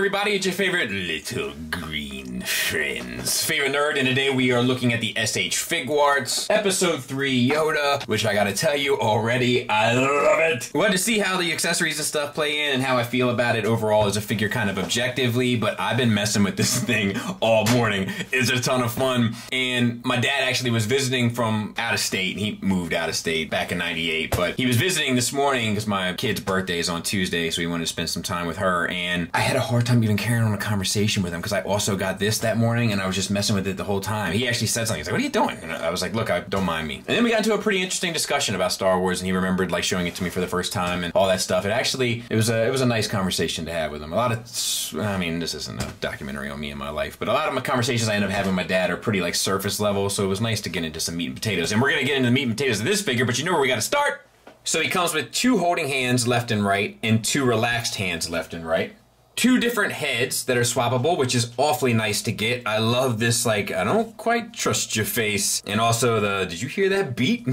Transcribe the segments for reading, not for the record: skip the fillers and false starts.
everybody? It's your favorite little green friends. Favorite nerd, and today we are looking at the SH Figuarts Episode 3 Yoda, which I gotta tell you already, I love it. We wanted to see how the accessories and stuff play in and how I feel about it overall as a figure kind of objectively, but I've been messing with this thing all morning. It's a ton of fun, and my dad actually was visiting from out of state. He moved out of state back in '98, but he was visiting this morning because my kid's birthday is on Tuesday, so he wanted to spend some time with her, and I had a hard time even carrying on a conversation with him because I also got this that morning and I was just messing with it the whole time. He actually said something. He's like, "What are you doing?" And I was like, "Look, don't mind me." And then we got into a pretty interesting discussion about Star Wars, and he remembered like showing it to me for the first time and all that stuff. It was a nice conversation to have with him. I mean, this isn't a documentary on me and my life, but a lot of my conversations I end up having with my dad are pretty like surface level, so it was nice to get into some meat and potatoes. And we're gonna get into the meat and potatoes of this figure, but you know where we gotta start? So he comes with 2 holding hands left and right and 2 relaxed hands left and right. 2 different heads that are swappable, which is awfully nice to get. I love this, like, I don't quite trust your face. And also did you hear that beat?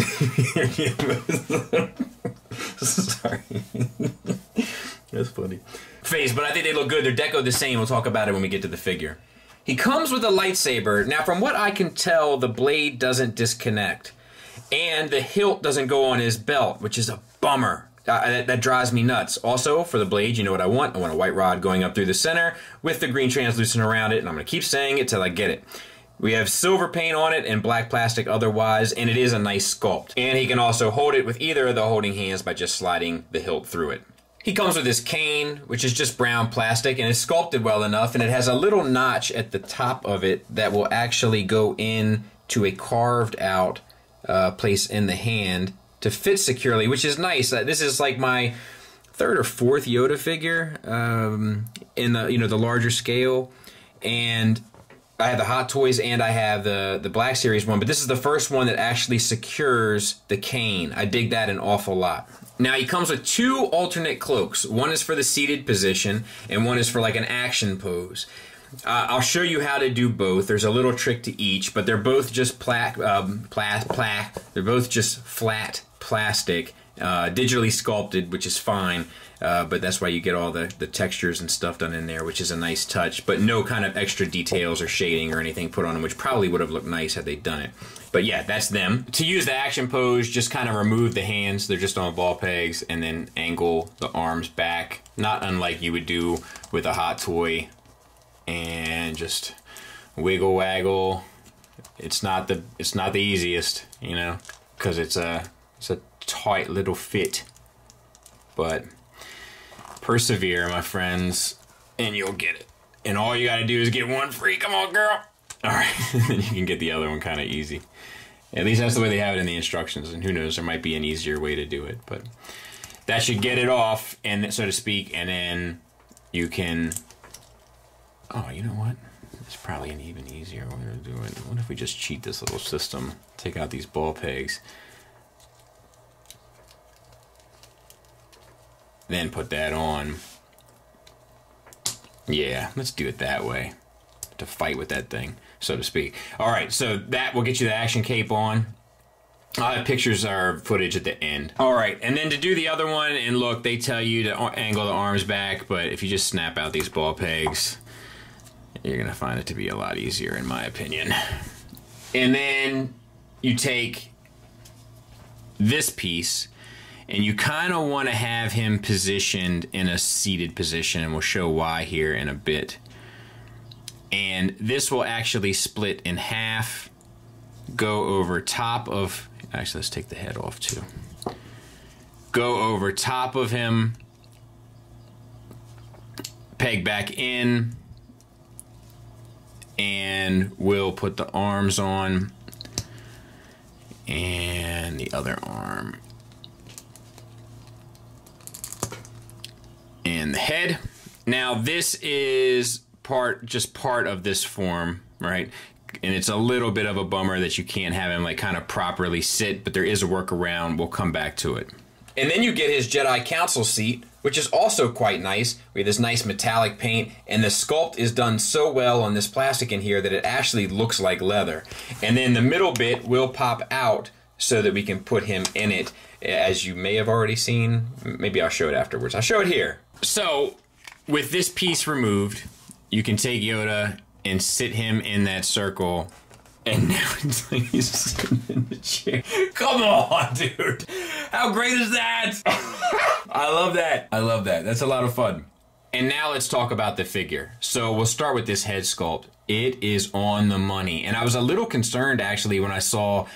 Sorry. That's funny. Face, but I think they look good. They're decoed the same. We'll talk about it when we get to the figure. He comes with a lightsaber. Now, from what I can tell, the blade doesn't disconnect. And the hilt doesn't go on his belt, which is a bummer. That drives me nuts. Also, for the blade, you know what I want? I want a white rod going up through the center with the green translucent around it, and I'm going to keep saying it till I get it. We have silver paint on it and black plastic otherwise, and it is a nice sculpt. And he can also hold it with either of the holding hands by just sliding the hilt through it. He comes with his cane, which is just brown plastic, and it's sculpted well enough, and it has a little notch at the top of it that will actually go in to a carved out place in the hand to fit securely, which is nice. This is like my 3rd or 4th Yoda figure in the larger scale, and I have the Hot Toys and I have the Black Series one, but this is the first one that actually secures the cane. I dig that an awful lot. Now he comes with 2 alternate cloaks. One is for the seated position and one is for like an action pose. I'll show you how to do both. There's a little trick to each, but they're both just they're both just flat plastic, digitally sculpted, which is fine, but that's why you get all the textures and stuff done in there, which is a nice touch, but no kind of extra details or shading or anything put on them, which probably would have looked nice had they done it. But yeah, that's them. To use the action pose, just kind of remove the hands. They're just on ball pegs, and then angle the arms back, not unlike you would do with a hot toy, and just wiggle waggle. It's not the easiest, you know, because it's a tight little fit, but persevere, my friends, and you'll get it. And all you gotta do is get one free. Come on, girl. All right, then you can get the other one kind of easy. At least that's the way they have it in the instructions, and who knows, there might be an easier way to do it, but that should get it off, and so to speak, and then you can. Oh, you know what? It's probably an even easier way to do it. What if we just cheat this little system? Take out these ball pegs. Then put that on. Yeah, let's do it that way. To fight with that thing, so to speak. Alright, so that will get you the action cape on. I'll have pictures or footage at the end. Alright, and then to do the other one, and look, they tell you to angle the arms back, but if you just snap out these ball pegs, you're going to find it to be a lot easier, in my opinion. And then you take this piece, and you kind of want to have him positioned in a seated position, and we'll show why here in a bit. And this will actually split in half, go over top of... Actually, let's take the head off, too. Go over top of him, peg back in, and we'll put the arms on and the other arm and the head. Now this is just part of this form, right? And it's a little bit of a bummer that you can't have him like kind of properly sit, but there is a workaround. We'll come back to it. And then you get his Jedi Council seat, which is also quite nice. We have this nice metallic paint, and the sculpt is done so well on this plastic in here that it actually looks like leather. And then the middle bit will pop out so that we can put him in it, as you may have already seen. Maybe I'll show it afterwards. I'll show it here. So with this piece removed, you can take Yoda and sit him in that circle. And now it's like he's sitting in the chair. Come on, dude. How great is that? I love that. I love that. That's a lot of fun. And now let's talk about the figure. So we'll start with this head sculpt. It is on the money. And I was a little concerned, actually, when I saw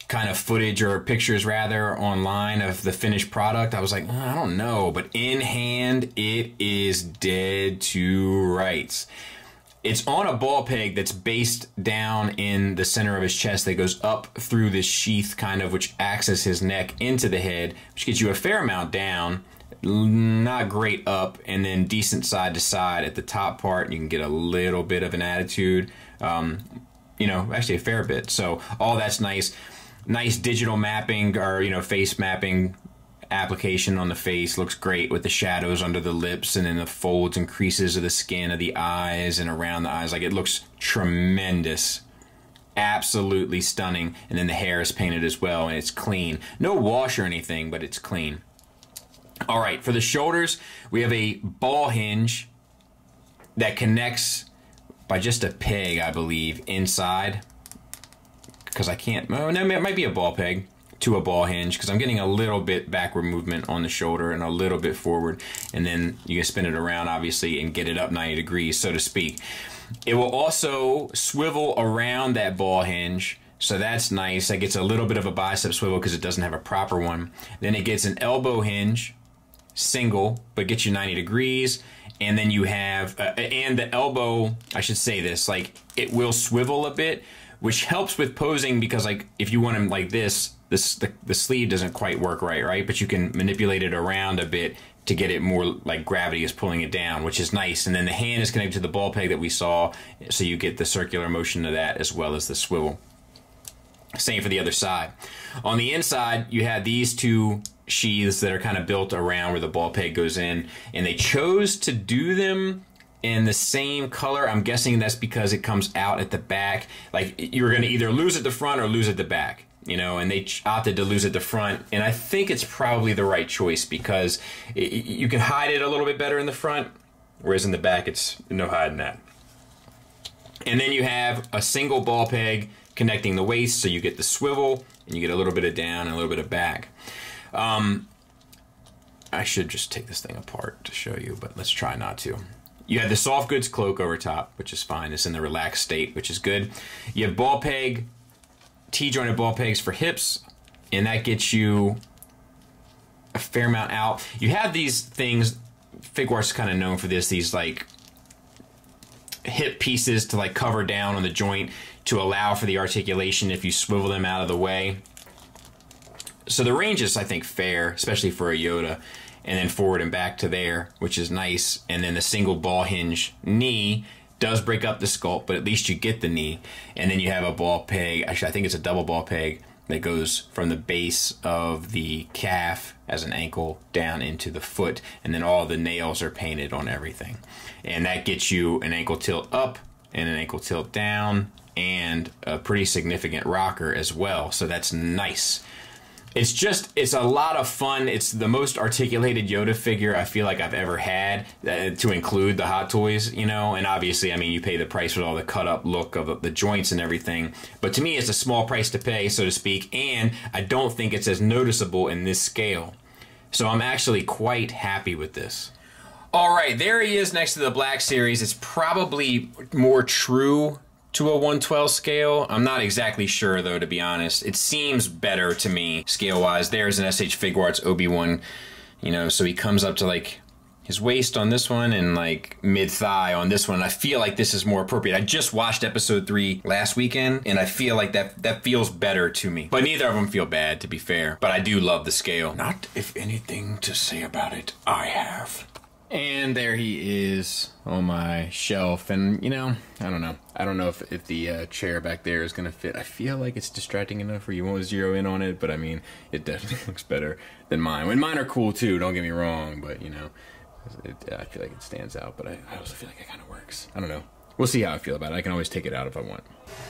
kind of footage, or pictures rather, online of the finished product. I was like, I don't know. But in hand, it is dead to rights. It's on a ball peg that's based down in the center of his chest that goes up through this sheath, kind of, which acts as his neck into the head, which gets you a fair amount down, not great up, and then decent side to side at the top part. You can get a little bit of an attitude, you know, actually a fair bit. So all that's nice. Nice digital mapping, or, you know, face mapping application on the face. Looks great with the shadows under the lips and then the folds and creases of the skin of the eyes and around the eyes. Like, it looks tremendous. Absolutely stunning. And then the hair is painted as well, and it's clean. No wash or anything, but it's clean. All right, for the shoulders, we have a ball hinge that connects by just a peg, I believe, inside. Because I can't, no, it might be a ball peg to a ball hinge, because I'm getting a little bit backward movement on the shoulder and a little bit forward, and then you can spin it around, obviously, and get it up 90 degrees, so to speak. It will also swivel around that ball hinge, so that's nice. That gets a little bit of a bicep swivel because it doesn't have a proper one. Then it gets an elbow hinge, single, but gets you 90 degrees. And then you have, and the elbow, I should say this, like, it will swivel a bit, which helps with posing, because, like, if you want him like this, the sleeve doesn't quite work right? But you can manipulate it around a bit to get it more like gravity is pulling it down, which is nice. And then the hand is connected to the ball peg that we saw, so you get the circular motion of that as well as the swivel. Same for the other side. On the inside, you have these two sheaths that are kind of built around where the ball peg goes in, and they chose to do them in the same color. I'm guessing that's because it comes out at the back. Like, you're going to either lose at the front or lose at the back, you know, and they opted to lose at the front, and I think it's probably the right choice, because you can hide it a little bit better in the front, whereas in the back it's no hiding that. And then you have a single ball peg connecting the waist, so you get the swivel, and you get a little bit of down and a little bit of back. I should just take this thing apart to show you, but let's try not to. You have the soft goods cloak over top, which is fine. It's in the relaxed state, which is good. You have ball peg, T-jointed ball pegs for hips, and that gets you a fair amount out. You have these things, Figuarts is kind of known for this, these like hip pieces to like cover down on the joint to allow for the articulation if you swivel them out of the way. So the range is, I think, fair, especially for a Yoda. And then forward and back to there, which is nice. And then the single ball hinge knee does break up the sculpt, but at least you get the knee. And then you have a ball peg, actually I think it's a double ball peg, that goes from the base of the calf as an ankle down into the foot. And then all the nails are painted on everything. And that gets you an ankle tilt up and an ankle tilt down and a pretty significant rocker as well. So that's nice. It's a lot of fun. It's the most articulated Yoda figure I feel like I've ever had, to include the Hot Toys, you know. And obviously, I mean, you pay the price with all the cut-up look of the joints and everything. But to me, it's a small price to pay, so to speak, and I don't think it's as noticeable in this scale. So I'm actually quite happy with this. All right, there he is next to the Black Series. It's probably more true to a 1/12 scale. I'm not exactly sure, though, to be honest. It seems better to me, scale-wise. There's an SH Figuarts Obi-Wan, you know, so he comes up to, like, his waist on this one and, like, mid-thigh on this one. I feel like this is more appropriate. I just watched episode 3 last weekend, and I feel like that feels better to me. But neither of them feel bad, to be fair. But I do love the scale. Not if anything to say about it, I have. And there he is on my shelf, and you know, I don't know. I don't know if the chair back there is gonna fit. I feel like it's distracting enough where you won't zero in on it, but I mean, it definitely looks better than mine. And mine are cool too, don't get me wrong, but you know, I feel like it stands out, but I also feel like it kind of works. I don't know. We'll see how I feel about it. I can always take it out if I want.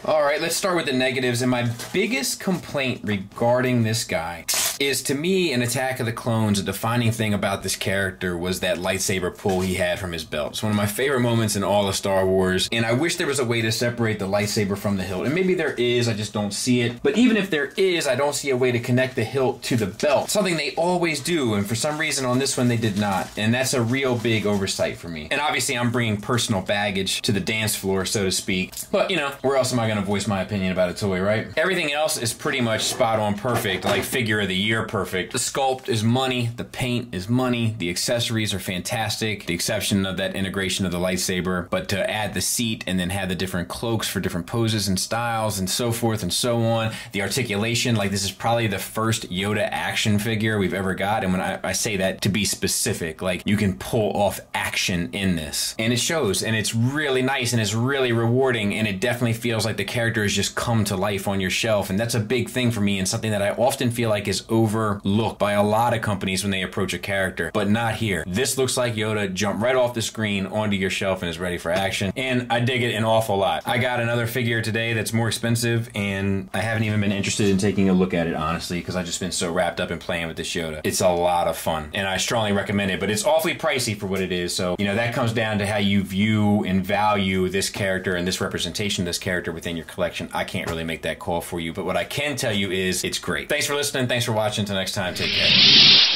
All right, let's start with the negatives. And my biggest complaint regarding this guy is, to me, in Attack of the Clones, a defining thing about this character was that lightsaber pull he had from his belt. It's one of my favorite moments in all of Star Wars, and I wish there was a way to separate the lightsaber from the hilt. And maybe there is, I just don't see it. But even if there is, I don't see a way to connect the hilt to the belt. Something they always do, and for some reason on this one they did not. And that's a real big oversight for me. And obviously I'm bringing personal baggage to the dance floor, so to speak. But, you know, where else am I going to voice my opinion about a toy, right? Everything else is pretty much spot on perfect, like figure of the year perfect. The sculpt is money, the paint is money, the accessories are fantastic, the exception of that integration of the lightsaber, but to add the seat and then have the different cloaks for different poses and styles and so forth and so on. The articulation, like this is probably the first Yoda action figure we've ever got, and when I say that to be specific, like you can pull off action in this. And it shows, and it's really nice, and it's really rewarding, and it definitely feels like the character has just come to life on your shelf, and that's a big thing for me, and something that I often feel like is overlooked by a lot of companies when they approach a character, but not here. This looks like Yoda jumped right off the screen onto your shelf and is ready for action, and I dig it an awful lot. I got another figure today that's more expensive, and I haven't even been interested in taking a look at it, honestly, because I've just been so wrapped up in playing with this Yoda. It's a lot of fun, and I strongly recommend it, but it's awfully pricey for what it is, so, you know, that comes down to how you view and value this character and this representation of this character within your collection. I can't really make that call for you, but what I can tell you is it's great. Thanks for listening. Thanks for watching. Until next time, take care.